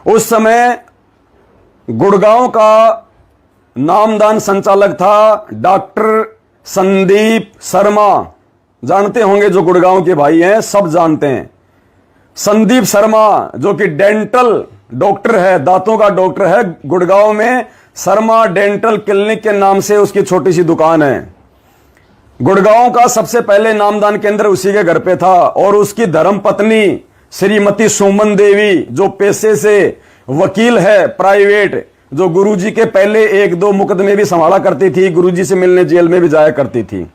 उस समय गुड़गांव का नामदान संचालक था डॉक्टर संदीप शर्मा। जानते होंगे, जो गुड़गांव के भाई हैं सब जानते हैं। संदीप शर्मा जो कि डेंटल डॉक्टर है, दांतों का डॉक्टर है। गुड़गांव में शर्मा डेंटल क्लिनिक के नाम से उसकी छोटी सी दुकान है। गुड़गांव का सबसे पहले नामदान केंद्र उसी के घर पे था। और उसकी धर्मपत्नी श्रीमती सुमन देवी, जो पेशे से वकील है प्राइवेट, जो गुरुजी के पहले 1-2 मुकदमे भी संभाला करती थी, गुरुजी से मिलने जेल में भी जाया करती थी।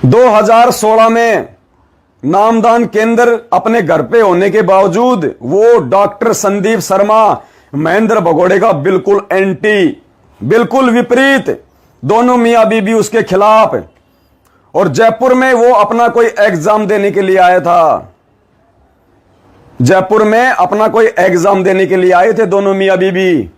2016 में नामदान केंद्र अपने घर पे होने के बावजूद वो डॉक्टर संदीप शर्मा महेंद्र भगोड़े का बिल्कुल एंटी, बिल्कुल विपरीत, दोनों मियां बीबी उसके खिलाफ। और जयपुर में वो अपना कोई एग्जाम देने के लिए आया था। जयपुर में अपना कोई एग्जाम देने के लिए आए थे दोनों मियां बीबी।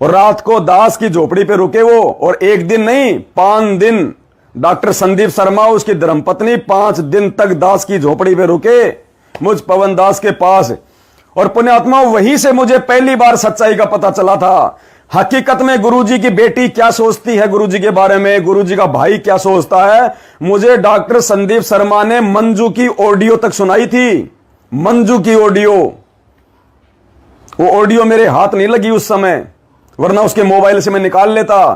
और रात को दास की झोपड़ी पे रुके वो। और एक दिन नहीं, 5 दिन डॉक्टर संदीप शर्मा उसकी धर्मपत्नी 5 दिन तक दास की झोपड़ी पे रुके, मुझ पवन दास के पास। और पुण्यात्मा, वहीं से मुझे पहली बार सच्चाई का पता चला था। हकीकत में गुरुजी की बेटी क्या सोचती है गुरुजी के बारे में, गुरुजी का भाई क्या सोचता है, मुझे डॉक्टर संदीप शर्मा ने मंजू की ऑडियो तक सुनाई थी। मंजू की ऑडियो, वो ऑडियो मेरे हाथ नहीं लगी उस समय, वरना उसके मोबाइल से मैं निकाल लेता।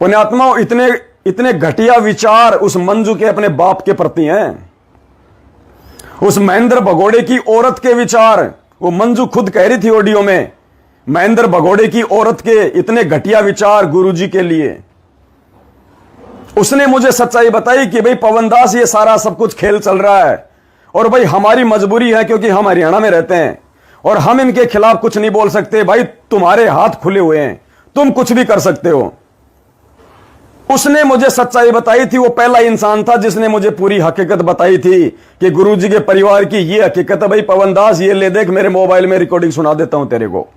पुण्यात्मा, इतने घटिया विचार उस मंजू के अपने बाप के प्रति हैं। उस महेंद्र भगोड़े की औरत के विचार, वो मंजू खुद कह रही थी ऑडियो में, महेंद्र भगोड़े की औरत के इतने घटिया विचार गुरुजी के लिए। उसने मुझे सच्चाई बताई कि भाई पवन दास, ये सारा सब कुछ खेल चल रहा है और भाई हमारी मजबूरी है, क्योंकि हम हरियाणा में रहते हैं और हम इनके खिलाफ कुछ नहीं बोल सकते। भाई तुम्हारे हाथ खुले हुए हैं, तुम कुछ भी कर सकते हो। उसने मुझे सच्चाई बताई थी। वो पहला इंसान था जिसने मुझे पूरी हकीकत बताई थी कि गुरुजी के परिवार की ये हकीकत है। भाई पवन दास, ये ले देख, मेरे मोबाइल में रिकॉर्डिंग सुना देता हूं तेरे को।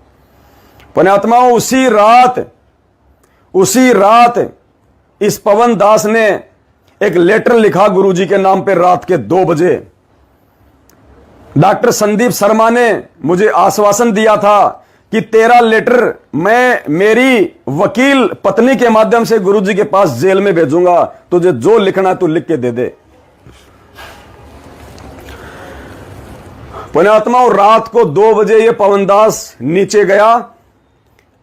पुण्यात्माओं, उसी रात इस पवन दास ने एक लेटर लिखा गुरुजी के नाम पे रात के 2 बजे। डॉक्टर संदीप शर्मा ने मुझे आश्वासन दिया था कि तेरा लेटर मैं मेरी वकील पत्नी के माध्यम से गुरुजी के पास जेल में भेजूंगा, तुझे जो लिखना तू लिख के दे दे। पुण्यात्माओं, रात को 2 बजे ये पवन दास नीचे गया,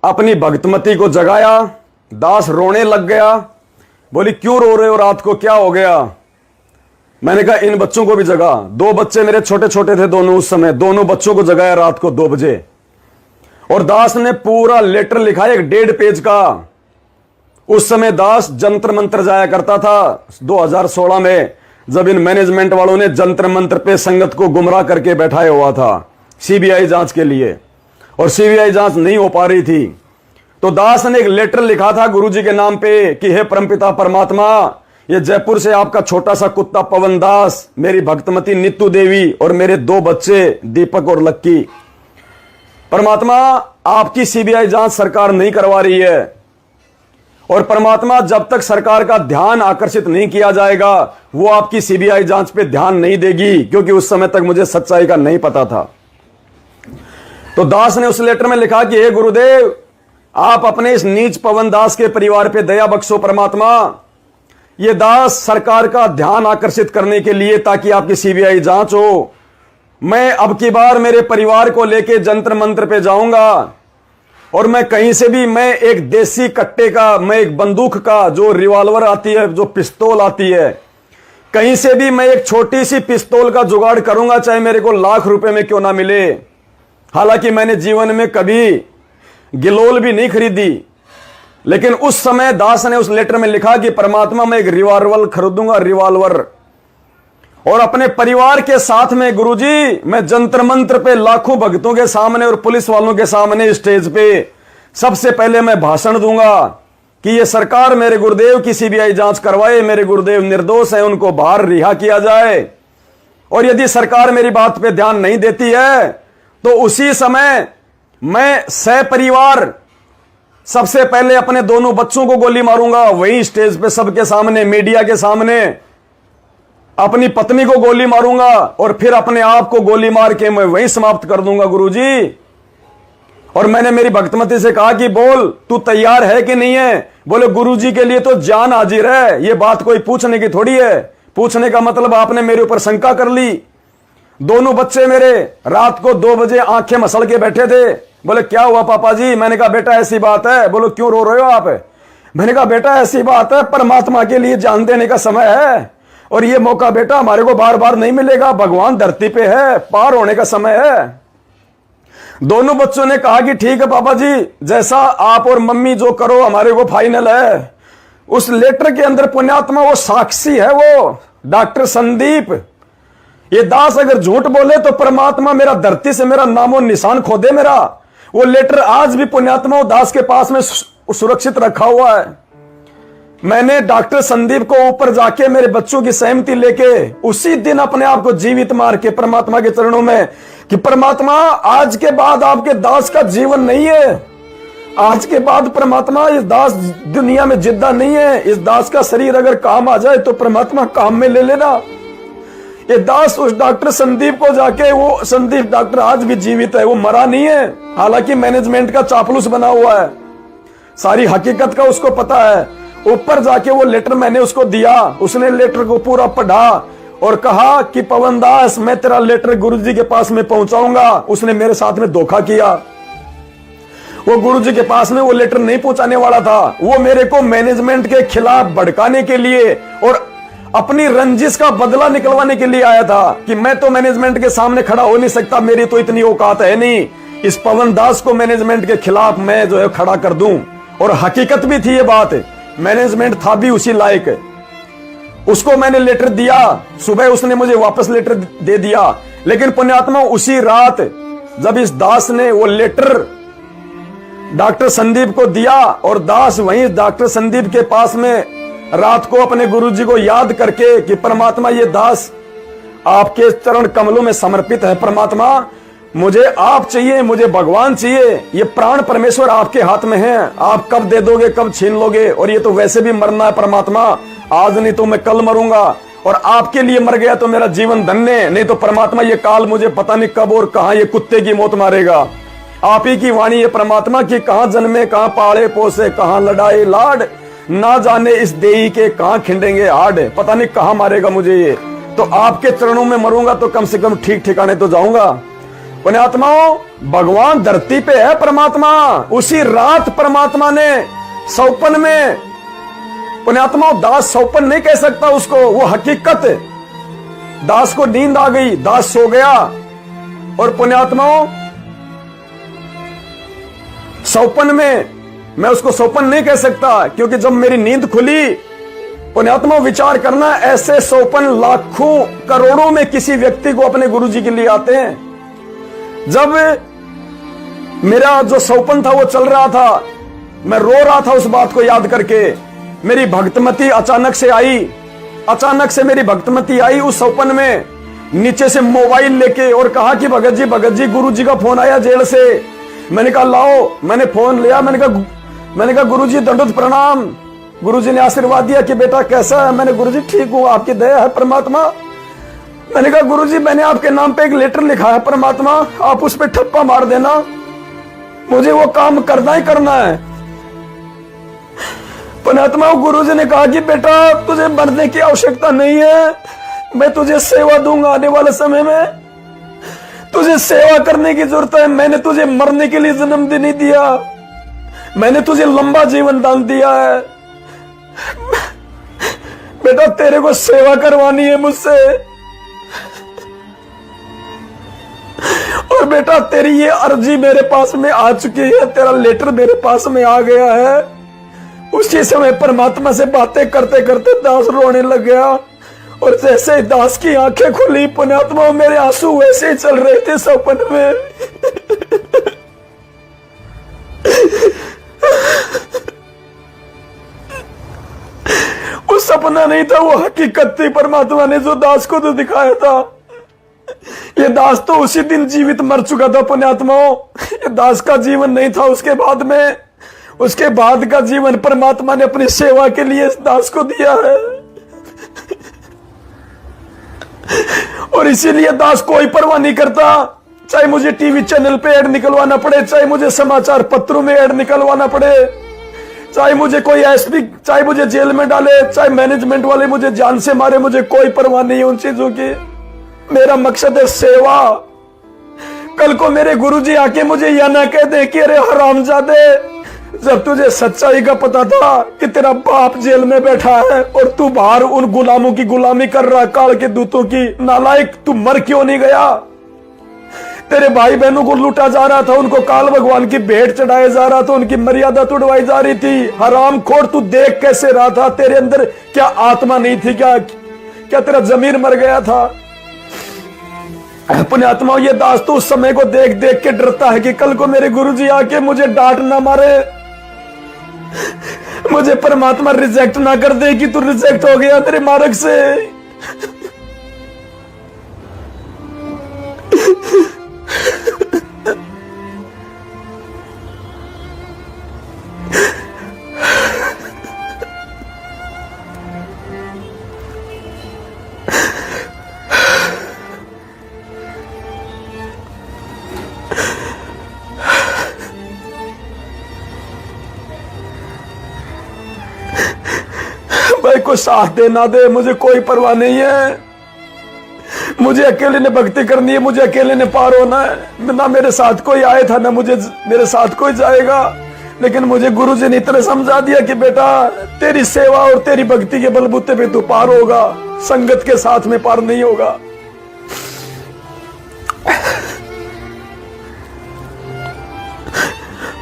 अपनी भक्तमती को जगाया। दास रोने लग गया। बोली, क्यों रो रहे हो, रात को क्या हो गया? मैंने कहा, इन बच्चों को भी जगा। 2 बच्चे मेरे छोटे छोटे थे दोनों उस समय, दोनों बच्चों को जगाया रात को 2 बजे। और दास ने पूरा लेटर लिखा, 1.5 पेज का। उस समय दास जंतर मंत्र जाया करता था 2016 में, जब इन मैनेजमेंट वालों ने जंतर मंत्र पे संगत को गुमराह करके बैठाया हुआ था सीबीआई जांच के लिए, और सीबीआई जांच नहीं हो पा रही थी। तो दास ने एक लेटर लिखा था गुरुजी के नाम पे कि हे परमपिता परमात्मा, ये जयपुर से आपका छोटा सा कुत्ता पवन दास, मेरी भक्तमती नीतू देवी और मेरे 2 बच्चे दीपक और लक्की, परमात्मा आपकी सीबीआई जांच सरकार नहीं करवा रही है। और परमात्मा, जब तक सरकार का ध्यान आकर्षित नहीं किया जाएगा, वो आपकी सीबीआई जांच पे ध्यान नहीं देगी, क्योंकि उस समय तक मुझे सच्चाई का नहीं पता था। तो दास ने उस लेटर में लिखा कि हे गुरुदेव, आप अपने इस नीच पवन दास के परिवार पे दया बख्शो परमात्मा। ये दास सरकार का ध्यान आकर्षित करने के लिए, ताकि आपकी सीबीआई जांच हो। मैं अब की बार मेरे परिवार को लेके जंतर मंत्र पे जाऊंगा, और मैं कहीं से भी, मैं एक देसी कट्टे का, मैं एक बंदूक का, जो रिवॉल्वर आती है, जो पिस्तौल आती है, कहीं से भी मैं एक छोटी सी पिस्तौल का जुगाड़ करूंगा, चाहे मेरे को लाख रुपए में क्यों ना मिले। हालांकि मैंने जीवन में कभी गिलोल भी नहीं खरीदी, लेकिन उस समय दास ने उस लेटर में लिखा कि परमात्मा, मैं एक रिवॉल्वर खरीदूंगा, रिवॉल्वर। और अपने परिवार के साथ में गुरुजी, मैं जंतर मंत्र पे लाखों भक्तों के सामने और पुलिस वालों के सामने स्टेज पे सबसे पहले मैं भाषण दूंगा कि ये सरकार मेरे गुरुदेव की सीबीआई जांच करवाए, मेरे गुरुदेव निर्दोष हैं, उनको बाहर रिहा किया जाए। और यदि सरकार मेरी बात पे ध्यान नहीं देती है, तो उसी समय मैं सपरिवार सबसे पहले अपने दोनों बच्चों को गोली मारूंगा, वही स्टेज पे सबके सामने, मीडिया के सामने। अपनी पत्नी को गोली मारूंगा और फिर अपने आप को गोली मार के मैं वहीं समाप्त कर दूंगा गुरुजी। और मैंने मेरी भक्तमती से कहा कि बोल तू तैयार है कि नहीं है। बोले गुरुजी के लिए तो जान हाजिर है, ये बात कोई पूछने की थोड़ी है। पूछने का मतलब आपने मेरे ऊपर शंका कर ली। दोनों बच्चे मेरे रात को 2 बजे आंखें मसल के बैठे थे। बोले क्या हुआ पापा जी। मैंने कहा बेटा ऐसी बात है। बोलो क्यों रो रहे हो आप। मैंने कहा बेटा ऐसी बात है, परमात्मा के लिए जान देने का समय है और ये मौका बेटा हमारे को बार बार नहीं मिलेगा। भगवान धरती पे है, पार होने का समय है। दोनों बच्चों ने कहा कि ठीक है पापा जी, जैसा आप और मम्मी जो करो हमारे को फाइनल है। उस लेटर के अंदर पुण्यात्मा वो साक्षी है, वो डॉक्टर संदीप। ये दास अगर झूठ बोले तो परमात्मा मेरा धरती से मेरा नामो निशान खो दे मेरा। वो लेटर आज भी पुण्यात्मा दास के पास में सुरक्षित रखा हुआ है। मैंने डॉक्टर संदीप को ऊपर जाके मेरे बच्चों की सहमति लेके उसी दिन अपने आप को जीवित मार के परमात्मा के चरणों में कि परमात्मा आज के बाद आपके दास का जीवन नहीं है। आज के बाद परमात्मा इस दास दुनिया में जिंदा नहीं है। इस दास का शरीर अगर काम आ जाए तो परमात्मा काम में ले लेना। ये दास उस डॉक्टर संदीप को जाके, वो संदीप डॉक्टर आज भी जीवित है, वो मरा नहीं है। हालांकि मैनेजमेंट का चापलूस बना हुआ है, सारी हकीकत का उसको पता है। ऊपर जाके वो लेटर मैंने उसको दिया, उसने लेटर को पूरा पढ़ा और कहा कि पवन दास मैं तेरा लेटर गुरुजी के पास में पहुंचाऊंगा। उसने मेरे साथ में धोखा किया। वो गुरुजी के पास में वो लेटर नहीं पहुंचाने वाला था। वो मेरे को मैनेजमेंट के खिलाफ भड़काने के लिए और अपनी रंजिश का बदला निकलवाने के लिए आया था कि मैं तो मैनेजमेंट के सामने खड़ा हो नहीं सकता, मेरी तो इतनी औकात है नहीं, इस पवन दास को मैनेजमेंट के खिलाफ मैं जो है खड़ा कर दूं। और हकीकत भी थी ये बात, मैनेजमेंट था भी उसी लायक। उसको मैंने लेटर दिया, सुबह उसने मुझे वापस लेटर दे दिया। लेकिन पुण्यात्मा उसी रात जब इस दास ने वो लेटर डॉक्टर संदीप को दिया और दास वहीं डॉक्टर संदीप के पास में रात को अपने गुरुजी को याद करके कि परमात्मा ये दास आपके चरण कमलों में समर्पित है। परमात्मा मुझे आप चाहिए, मुझे भगवान चाहिए, ये प्राण परमेश्वर आपके हाथ में है, आप कब दे दोगे कब छीन लोगे। और ये तो वैसे भी मरना है परमात्मा, आज नहीं तो मैं कल मरूंगा और आपके लिए मर गया तो मेरा जीवन धन्य, नहीं तो परमात्मा ये काल मुझे पता नहीं कब और कहां ये कुत्ते की मौत मारेगा। आप ही की वाणी है परमात्मा की, कहां जन्मे कहां पाले पोसे कहां लड़ाई लाड, ना जाने इस देही के कहां खिंडेंगे हाड, पता नहीं कहां मारेगा मुझे ये। तो आपके चरणों में मरूंगा तो कम से कम ठीक ठिकाने तो जाऊंगा। पुण्यात्माओं भगवान धरती पे है परमात्मा। उसी रात परमात्मा ने सौपन में, पुण्यात्माओं दास सौपन नहीं कह सकता उसको, वो हकीकत। दास को नींद आ गई, दास सो गया। और पुण्यात्माओं सौपन में मैं उसको सौपन नहीं कह सकता, क्योंकि जब मेरी नींद खुली, पुण्यात्मा विचार करना, ऐसे सौपन लाखों करोड़ों में किसी व्यक्ति को अपने गुरुजी के लिए आते हैं। जब मेरा जो सौपन था वो चल रहा था, मैं रो रहा था उस बात को याद करके। मेरी भक्तमती अचानक से आई, अचानक से मेरी भक्तमती आई उस सौपन में नीचे से मोबाइल लेके और कहा कि भगत जी गुरुजी का फोन आया जेल से। मैंने कहा लाओ, मैंने फोन लिया, मैंने कहा गुरुजी दंडोत प्रणाम। गुरुजी ने आशीर्वाद दिया कि बेटा कैसा है। मैंने गुरुजी ठीक हूं, आपकी दया है परमात्मा। मैंने कहा गुरुजी मैंने आपके नाम पे एक लेटर लिखा है परमात्मा, आप उस पे ठप्पा मार देना, मुझे वो काम करना ही करना है। परमात्मा गुरुजी ने कहा कि बेटा तुझे मरने की आवश्यकता नहीं है, मैं तुझे सेवा दूंगा आने वाले समय में, तुझे सेवा करने की जरूरत है। मैंने तुझे मरने के लिए जन्म नहीं दिया, मैंने तुझे लंबा जीवन दान दिया है। बेटा तेरे को सेवा करवानी है मुझसे, और बेटा तेरी ये अर्जी मेरे पास में आ चुकी है, तेरा लेटर मेरे पास में आ गया है। उसी समय परमात्मा से बातें करते करते दास रोने लग गया। और जैसे ही दास की आंखें खुली, पुण्यात्मा मेरे आंसू वैसे ही चल रहे थे सपन में। वो सपना नहीं था, वो हकीकत थी। परमात्मा ने जो दास को तो दिखाया था, ये दास तो उसी दिन जीवित मर चुका था पुण्यात्माओं। ये दास का जीवन नहीं था उसके बाद में, उसके बाद का जीवन परमात्मा ने अपनी सेवा के लिए इस दास को दिया है। और इसीलिए दास कोई परवाह नहीं करता, चाहे मुझे टीवी चैनल पे ऐड निकलवाना पड़े, चाहे मुझे समाचार पत्रों में ऐड निकलवाना पड़े, चाहे मुझे कोई एसपी, चाहे मुझे जेल में डाले, चाहे मैनेजमेंट वाले मुझे जान से मारे, मुझे कोई परवाह नहीं है उन चीजों की। मेरा मकसद है सेवा। कल को मेरे गुरुजी आके मुझे यह ना कह दे कि अरे हरामजादे, जब तुझे सच्चाई का पता था कि तेरा बाप जेल में बैठा है और तू बाहर उन गुलामों की गुलामी कर रहा, काल के दूतों की, नालायक तू मर क्यों नहीं गया? तेरे भाई बहनों को लूटा जा रहा था, उनको काल भगवान की भेंट चढ़ाया जा रहा था, उनकी मर्यादा तोड़वाई जा रही थी। हरामखोर तू देख कैसे रहा था? तेरे अंदर क्या आत्मा नहीं थी? क्या तेरा जमीर मर गया था? अपने आत्मा, ये दास तो उस समय को देख देख के डरता है कि कल को मेरे गुरुजी आके मुझे डांट ना मारे, मुझे परमात्मा रिजेक्ट ना कर दे कि तू रिजेक्ट हो गया तेरे मार्ग से। भाई को साथ दे ना दे मुझे कोई परवाह नहीं है, मुझे अकेले ने भक्ति करनी है, मुझे अकेले ने पार होना है। ना मेरे साथ कोई आया था, ना मुझे मेरे साथ कोई जाएगा, लेकिन मुझे गुरुजी ने इतना समझा दिया कि बेटा तेरी सेवा और तेरी भक्ति के बलबूते पे तू पार होगा, संगत के साथ में पार नहीं होगा।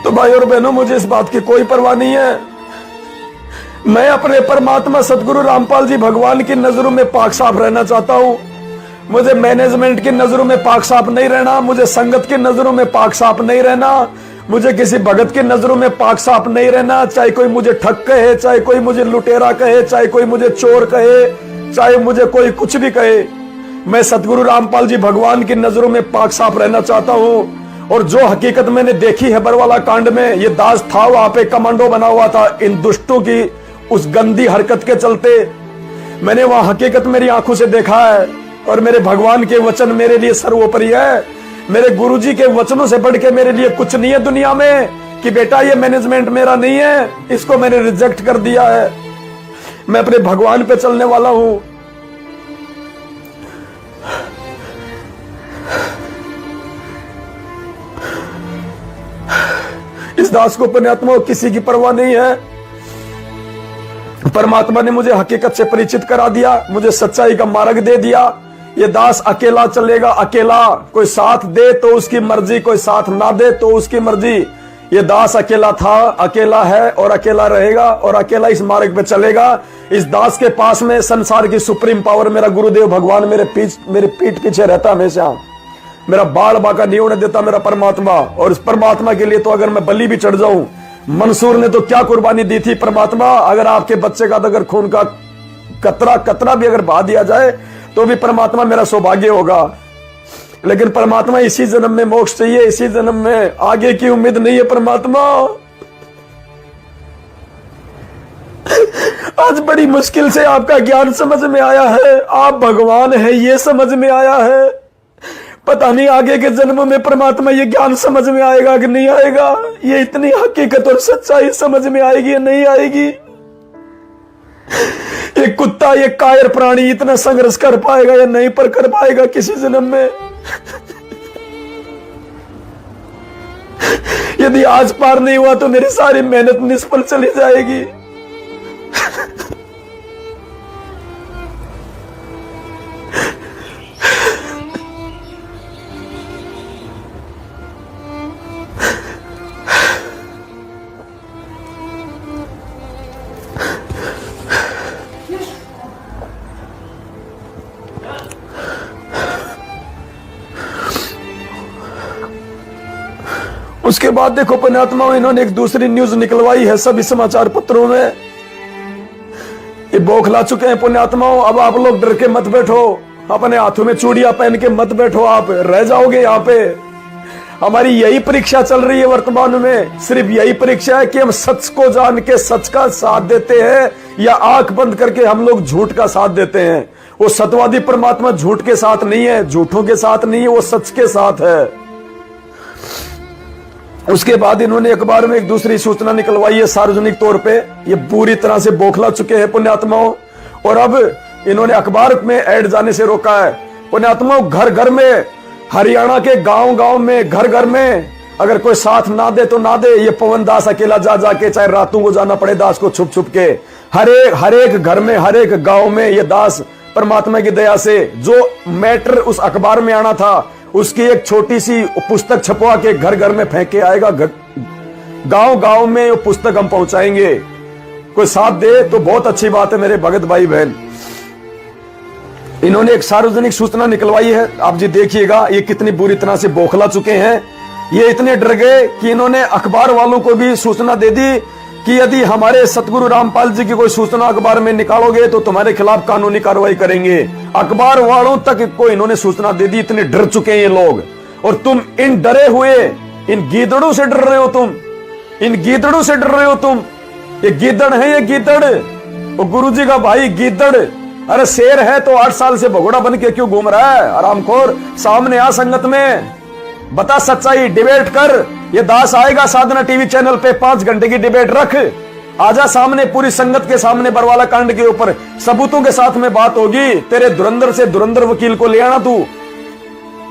तो भाई और बहनों, मुझे इस बात की कोई परवाह नहीं है। मैं अपने परमात्मा सदगुरु रामपाल जी भगवान की नजरों में पाक साफ रहना चाहता हूं। मुझे मैनेजमेंट की नजरों में पाक साफ नहीं रहना, मुझे संगत की नजरों में पाक साफ नहीं रहना, मुझे किसी भगत की नजरों में पाक साफ नहीं रहना। चाहे कोई मुझे ठग कहे, चाहे कोई मुझे लुटेरा कहे, चाहे कोई मुझे चोर कहे, चाहे मुझे कोई कुछ भी कहे, मैं सदगुरु रामपाल जी भगवान की नजरों में पाक साफ रहना चाहता हूं। और जो हकीकत मैंने देखी है बरवाला कांड में, ये दास था वहां पे, कमांडो बना हुआ था इन दुष्टों की उस गंदी हरकत के चलते। मैंने वहां हकीकत मेरी आंखों से देखा है और मेरे भगवान के वचन मेरे लिए सर्वोपरि है। मेरे गुरुजी के वचनों से बढ़ के मेरे लिए कुछ नहीं है दुनिया में कि बेटा ये मैनेजमेंट मेरा नहीं है, इसको मैंने रिजेक्ट कर दिया है। मैं अपने भगवान पे चलने वाला हूं। इस दास को पुण्यात्मा किसी की परवाह नहीं है। परमात्मा ने मुझे हकीकत से परिचित करा दिया, मुझे सच्चाई का मार्ग दे दिया। ये दास अकेला चलेगा, अकेला, कोई साथ दे तो उसकी मर्जी, कोई साथ ना दे तो उसकी मर्जी। ये दास अकेला था, अकेला है और अकेला रहेगा और अकेला इस मार्ग पे चलेगा। इस दास के पास में संसार की सुप्रीम पावर मेरा गुरुदेव भगवान मेरे पीठ पीछे रहता हमेशा। मेरा बाल बाका नहीं होने देता मेरा परमात्मा। और इस परमात्मा के लिए तो अगर मैं बलि भी चढ़ जाऊं, मंसूर ने तो क्या कुर्बानी दी थी परमात्मा। अगर आपके बच्चे का अगर खून का कतरा भी अगर बहा दिया जाए तो भी परमात्मा मेरा सौभाग्य होगा। लेकिन परमात्मा इसी जन्म में मोक्ष चाहिए, इसी जन्म में, आगे की उम्मीद नहीं है परमात्मा। आज बड़ी मुश्किल से आपका ज्ञान समझ में आया है, आप भगवान है ये समझ में आया है। पता नहीं आगे के जन्म में परमात्मा ये ज्ञान समझ में आएगा कि नहीं आएगा, ये इतनी हकीकत और सच्चाई समझ में आएगी या नहीं आएगी। ये कुत्ता, ये कायर प्राणी इतना संघर्ष कर पाएगा या नहीं पर कर पाएगा किसी जन्म में। यदि आज पार नहीं हुआ तो मेरी सारी मेहनत निष्फल चली जाएगी। उसके बाद देखो पुण्यात्माओं, इन्होंने एक दूसरी न्यूज निकलवाई है सभी समाचार पत्रों में। ये बौखला चुके हैं पुण्यात्माओं। अब आप लोग डर के मत बैठो, अपने हाथों में चूड़ियां पहन के मत बैठो, आप रह जाओगे यहाँ पे। हमारी यही परीक्षा चल रही है वर्तमान में, सिर्फ यही परीक्षा है कि हम सच को जान के सच का साथ देते हैं या आंख बंद करके हम लोग झूठ का साथ देते हैं। वो सत्यवादी परमात्मा झूठ के साथ नहीं है, झूठों के साथ नहीं है, वो सच के साथ है। उसके बाद इन्होंने अखबार में एक दूसरी सूचना निकलवाई है सार्वजनिक तौर पे। ये पूरी तरह से बौखला चुके हैं पुण्यात्माओं, और अब इन्होंने अखबार में ऐड जाने से रोका है। पुण्यात्माओं, घर घर में, हरियाणा के गांव गांव में, घर घर में अगर कोई साथ ना दे तो ना दे, ये पवन दास अकेला जा जाके, चाहे रातों को जाना पड़े दास को छुप छुप के, हर एक घर में, हर एक गांव में ये दास परमात्मा की दया से जो मैटर उस अखबार में आना था उसकी एक छोटी सी पुस्तक छपवा के घर घर में फेंक के आएगा। गांव गांव में वो पुस्तक हम पहुंचाएंगे। कोई साथ दे तो बहुत अच्छी बात है मेरे भगत भाई बहन। इन्होंने एक सार्वजनिक सूचना निकलवाई है, आप जी देखिएगा ये कितनी बुरी तरह से बौखला चुके हैं। ये इतने डर गए कि इन्होंने अखबार वालों को भी सूचना दे दी कि यदि हमारे सतगुरु रामपाल जी की कोई सूचना अखबार में निकालोगे तो तुम्हारे खिलाफ कानूनी कार्रवाई करेंगे। अखबार वालों तक को इन्होंने सूचना दे दी। इतने डर चुके हैं ये लोग, और तुम इन डरे हुए इन गीदड़ों से डर रहे हो, तुम इन गीदड़ों से डर रहे हो तुम। ये गीदड़ है, ये गीदड़, और गुरु जी का भाई गीदड़। अरे शेर है तो 8 साल से भगोड़ा बन के क्यों घूम रहा है? आरामखोर, सामने आ संगत में, बता सच्चाई, डिबेट कर। ये दास आएगा साधना टीवी चैनल पे, 5 घंटे की डिबेट रख, आजा सामने, पूरी संगत के सामने बरवाला कांड के ऊपर सबूतों के साथ में बात होगी। तेरे धुरंधर से धुरंधर वकील को ले आना, तू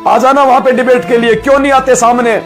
आ जाना वहां पे डिबेट के लिए। क्यों नहीं आते सामने?